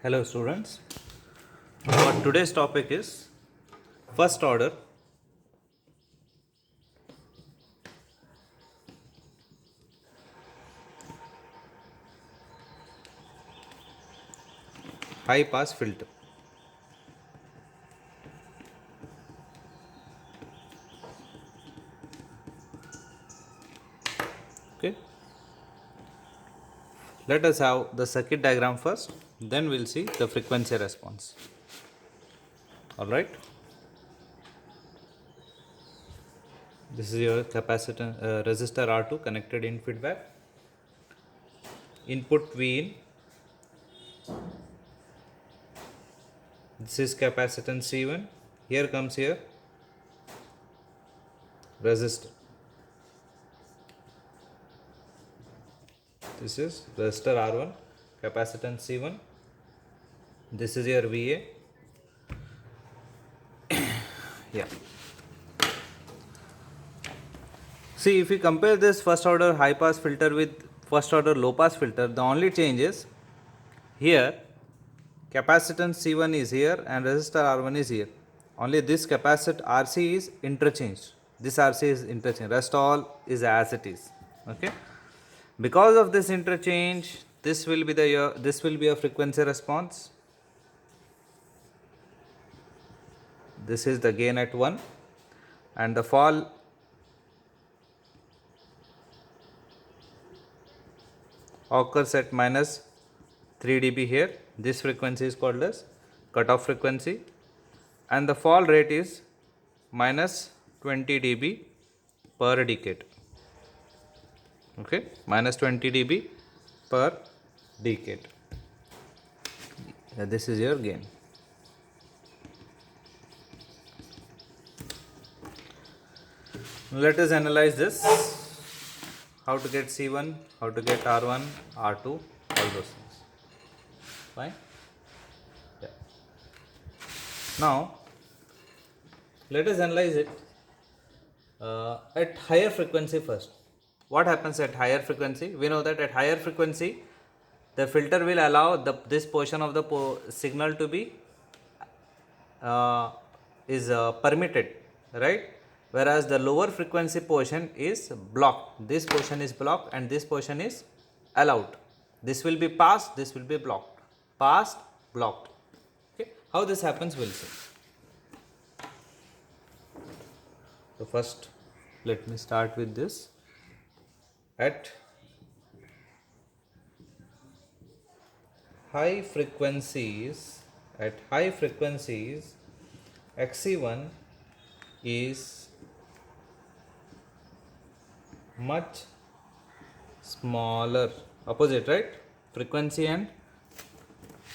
Hello students. Today's topic is first order high pass filter. Okay. Let us have the circuit diagram first, then we'll see the frequency response. Alright. This is your capacitor resistor R2 connected in feedback. Input V in. This is capacitance C1. Here comes here resistor. This is resistor R1, capacitance C1. This is your VA. Yeah. See, if we compare this first order high pass filter with first order low pass filter, the only change is here capacitance C1 is here and resistor R1 is here. Only this capacitor RC is interchanged. This RC is interchanged. Rest all is as it is. Okay. Because of this interchange, this will be a frequency response. This is the gain at 1 and the fall occurs at minus 3 dB here. This frequency is called as cutoff frequency and the fall rate is minus 20 dB per decade. Okay, minus 20 dB per decade. This is your gain. Let us analyze this. How to get C1, how to get R1, R2, all those things. Fine. Yeah. Now, let us analyze it at higher frequency first. What happens at higher frequency? We know that at higher frequency, the filter will allow this portion of the signal to be permitted, right? Whereas the lower frequency portion is blocked. This portion is blocked and this portion is allowed. This will be passed, this will be blocked. Passed, blocked. Okay. How this happens, we'll see. So first, let me start with this. At high frequencies, XC1 is much smaller. Opposite, right? Frequency and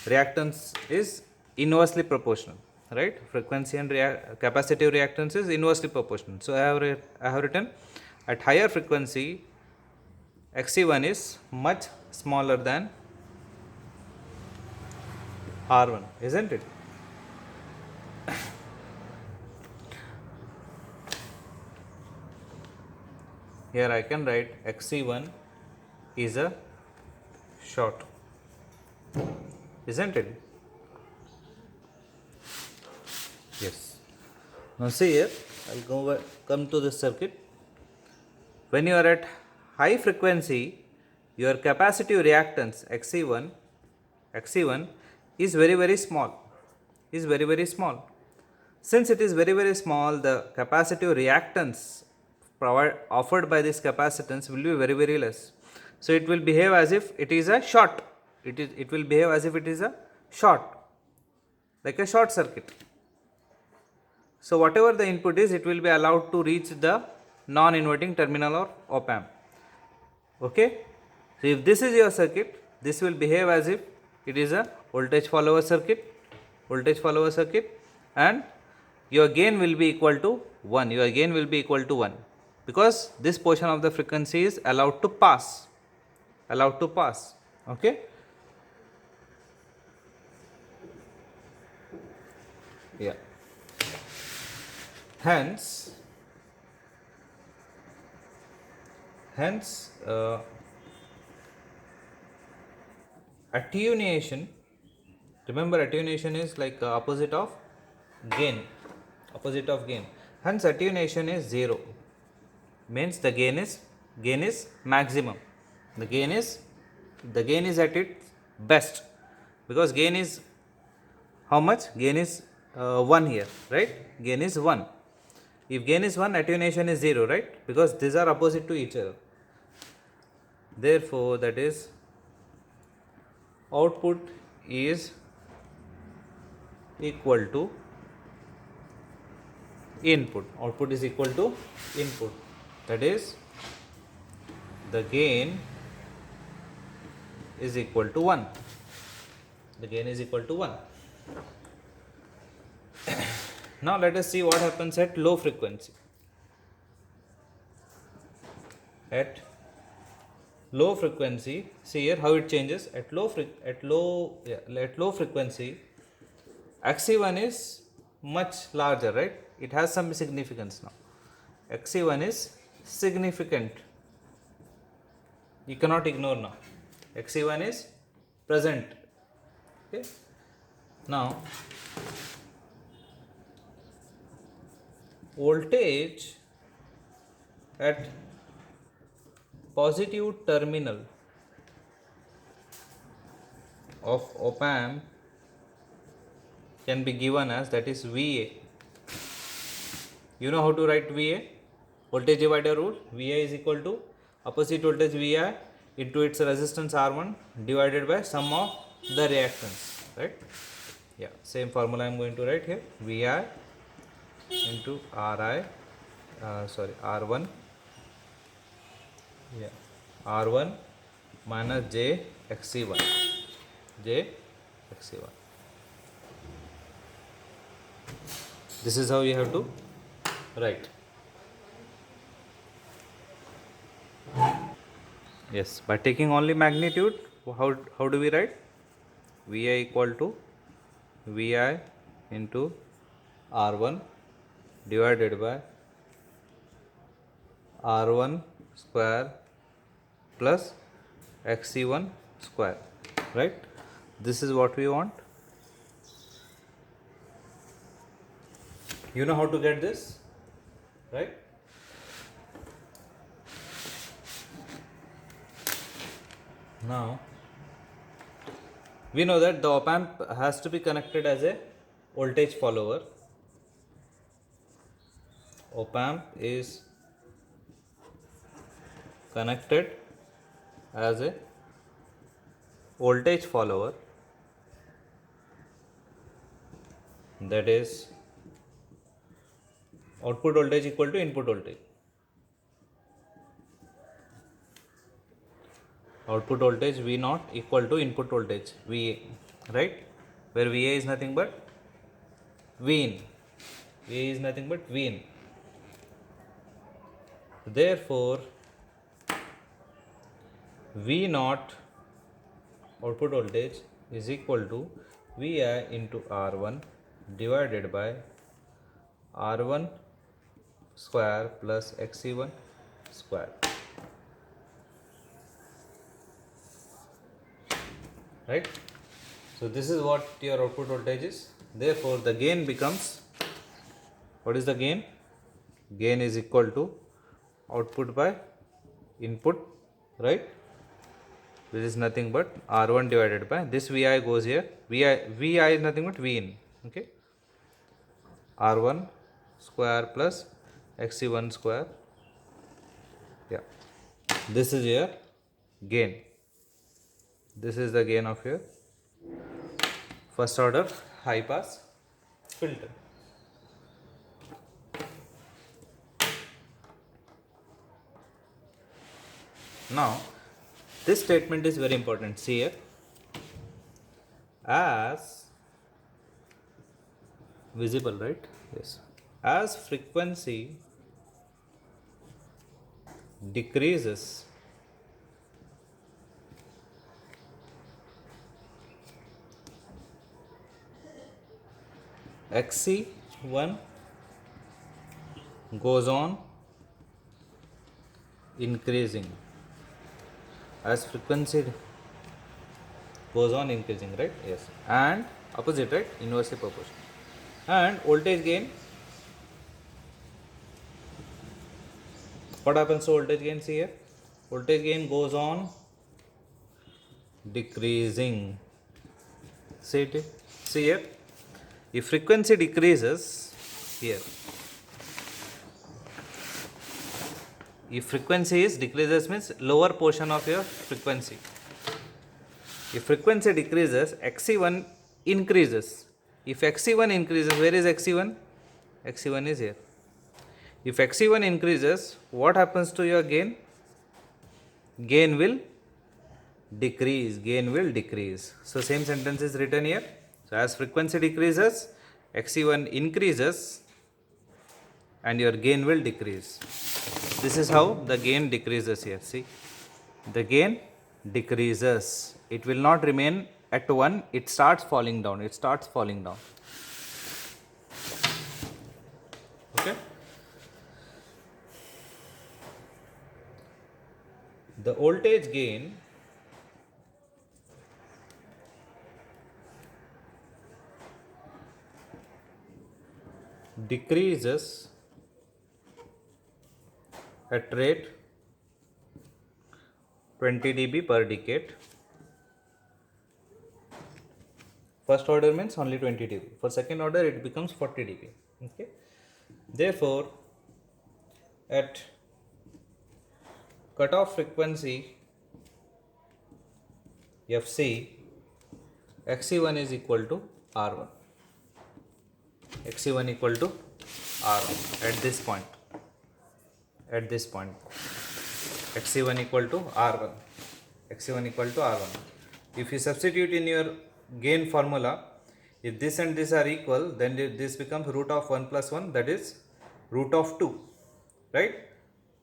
reactance is inversely proportional, right? Frequency and capacitive reactance is inversely proportional. So I have written at higher frequency XC1 is much smaller than R1, isn't it? Here I can write XC1 is a short, isn't it? Yes. Now see here, I'll come to this circuit. When you are at high frequency, your capacitive reactance XC1 is very small. Since it is very small, the capacitive reactance offered by this capacitance will be very less. So it will behave as if it is a short. It will behave as if it is a short, like a short circuit. So whatever the input is, it will be allowed to reach the non-inverting terminal or op amp. Okay. So if this is your circuit, this will behave as if it is a voltage follower circuit, and your gain will be equal to 1. Because this portion of the frequency is allowed to pass. Okay. Yeah. Hence attenuation Remember, attenuation is like opposite of gain. Opposite of gain. Hence, attenuation is 0. Means the gain is maximum. The gain is at its best, because gain is how much? Gain is 1 here, right? Gain is 1. If gain is 1, attenuation is 0, right? Because these are opposite to each other. Therefore, that is output is equal to input. Output is equal to input. That is, the gain is equal to 1. The gain is equal to 1. Now let us see what happens at low frequency. At low frequency, see here how it changes. At low frequency, Xc1 is much larger, right? It has some significance now. Xc1 is significant. You cannot ignore now. Xc1 is present. Okay. Now, voltage at positive terminal of op amp can be given as, that is, VA. You know how to write VA? Voltage divider rule. VA is equal to opposite voltage VI into its resistance R1 divided by sum of the reactance, right? Yeah, same formula I am going to write here. VI into R1, yeah, R1 minus J Xc1. This is how you have to write. Yes, by taking only magnitude, how do we write? VI equal to VI into R1 divided by R1 square plus Xc1 square, right? This is what we want. You know how to get this, right? Now, we know that the op amp has to be connected as a voltage follower. Op amp is connected as a voltage follower, that is, output voltage equal to input voltage. Output voltage V0 equal to input voltage VA, right? Where VA is nothing but Vin. VA is nothing but Vin. Therefore, V0 output voltage is equal to VI into R1 divided by R1 square plus Xc1 square. Right? So this is what your output voltage is. Therefore, the gain becomes, what is the gain? Gain is equal to output by input, right? This is nothing but R1 divided by, this VI goes here. VI is nothing but Vin. Okay. R1 square plus Xc1 square. Yeah. This is your gain. This is the gain of your first order high pass filter. Now, this statement is very important. See here, as visible, right? Yes. As frequency decreases, Xc1 goes on increasing. As frequency goes on increasing, right? Yes. And opposite, right? Inversely proportional. And voltage gain, what happens to voltage gain? See here, voltage gain goes on decreasing. See it, see here, if frequency decreases here, if frequency is decreases means lower portion of your frequency. If frequency decreases, XC1 increases. If XC1 increases, where is XC1? XC1 is here. If XC1 increases, what happens to your gain? Gain will decrease. Gain will decrease. So same sentence is written here. So as frequency decreases, XC1 increases and your gain will decrease. This is how the gain decreases here. See, the gain decreases. It will not remain at 1. It starts falling down. It starts falling down. Okay. The voltage gain decreases at rate 20 dB per decade. First order means only 20 dB. For second order it becomes 40 dB. Okay. Therefore, at cutoff frequency Fc, Xc1 is equal to R1. Xc1 equal to R1 at this point. At this point, Xc1 equal to R1. Xc1 equal to R1. If you substitute in your gain formula, if this and this are equal, then this becomes root of 1 plus 1, that is root of 2, right?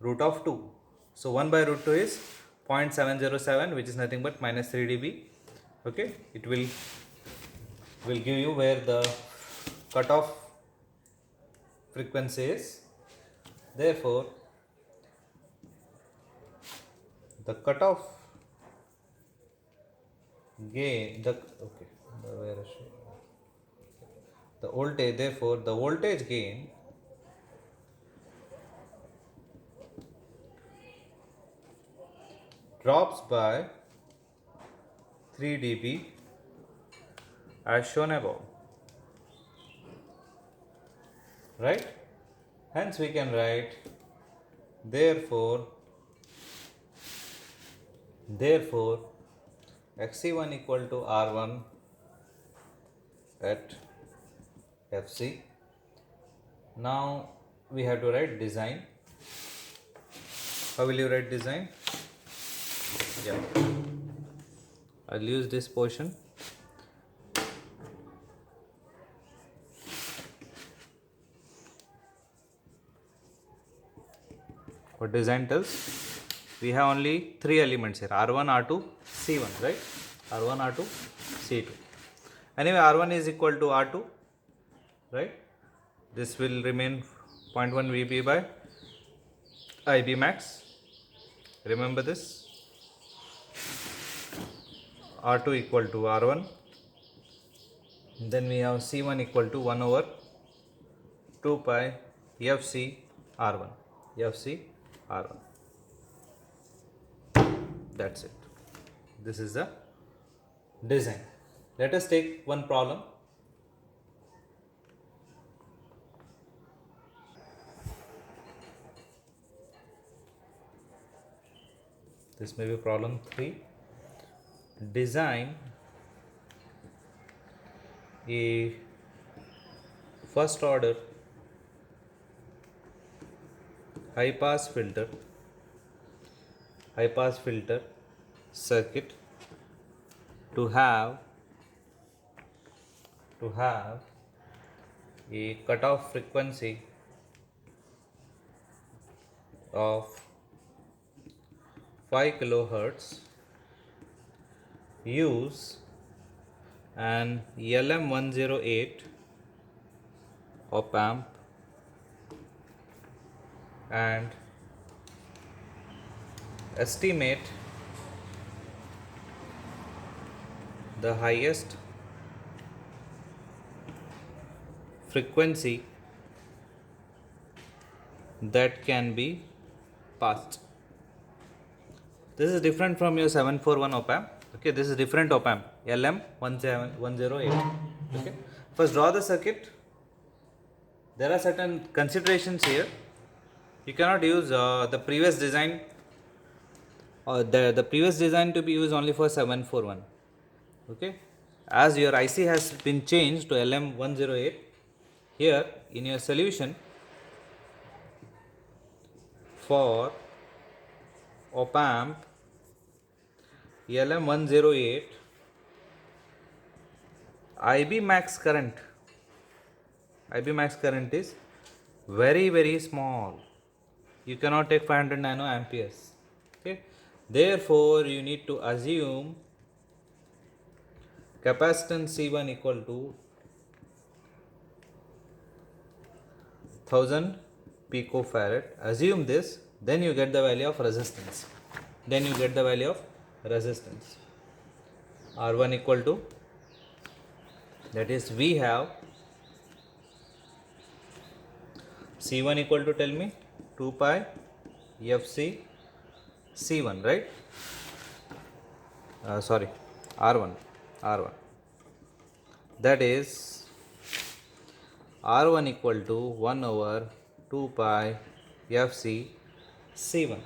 Root of 2. So 1 by root 2 is 0.707, which is nothing but minus 3 dB. Okay, it will give you where the cutoff frequency is. Therefore, the cutoff gain, the voltage, therefore the voltage gain drops by 3 dB as shown above, right? Hence we can write, therefore Xc1 equal to R1 at Fc. Now we have to write design. How will you write design? Yeah, I'll use this portion. What design tells? We have only 3 elements here, R1, R2, C1, right? R1, R2, C2. Anyway, R1 is equal to R2, right? This will remain 0.1 VB by IB max. Remember this. R2 equal to R1. Then we have C1 equal to 1 over 2 pi FC R1. FC R1. That's it. This is the design. Let us take one problem. This may be problem 3. Design a first order high pass filter circuit to have a cutoff frequency of 5 kilohertz, use an LM108 op amp and estimate the highest frequency that can be passed. This is different from your 741 op amp. Okay, this is different op amp, LM108. Okay, first draw the circuit. There are certain considerations here. You cannot use the previous design or the previous design to be used only for 741. Okay, as your IC has been changed to LM108, here in your solution for op amp LM108, IB max current is very small. You cannot take 500 nano amperes. Okay, therefore you need to assume capacitance C1 equal to 1000 picofarad. Assume this, then you get the value of resistance. R1 equal to, that is, we have C1 equal to, tell me, 2 pi FC C1, right? Sorry, R1. That is R1 equal to 1 over 2 pi FC C1.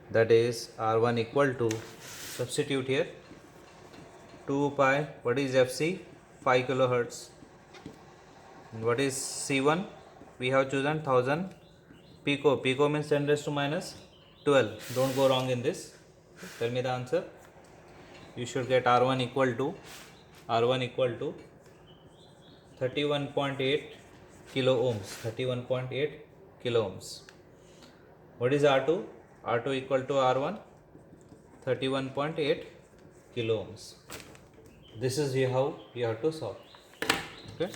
That is R1 equal to, substitute here, 2 pi, what is FC? 5 kilohertz. And what is C1? We have chosen 1000 pico. Pico means 10 raised to minus 12. Don't go wrong in this. Tell me the answer. You should get R1 equal to 31.8 kilo ohms. What is R2? R2 equal to R1, 31.8 kilo ohms. This is how you have to solve. Okay.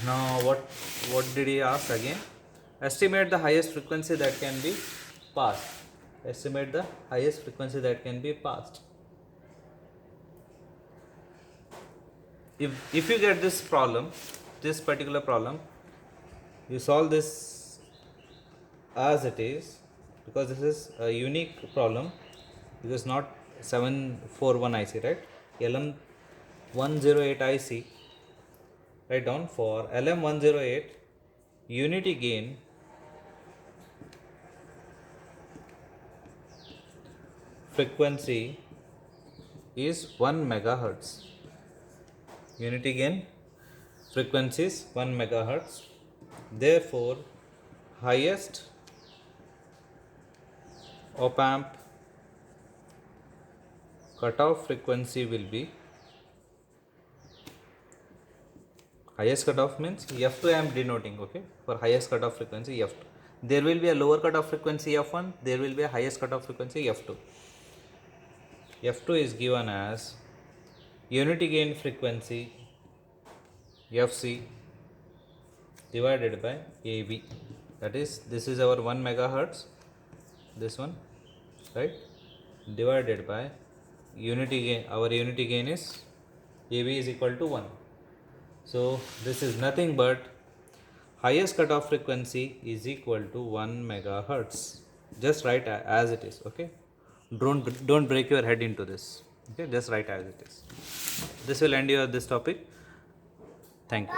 Now what did he ask again? Estimate the highest frequency that can be passed. If you get this particular problem, you solve this as it is, because this is a unique problem. This is not 741 IC, right? LM108 IC. Write down, for LM108 unity gain frequency is 1 megahertz. Unity gain frequency is 1 megahertz. Therefore, highest op amp cutoff frequency will be, highest cutoff means F2 I am denoting, okay, for highest cutoff frequency F2. There will be a lower cutoff frequency F1, there will be a highest cutoff frequency F2. F2 is given as unity gain frequency FC divided by AB. That is, this is our 1 megahertz, this one, right, divided by unity gain. Our unity gain is AB is equal to 1. So this is nothing but highest cutoff frequency is equal to 1 megahertz. Just write as it is, okay? Don't break your head into this. Okay, just write as it is. This will end your this topic. Thank you.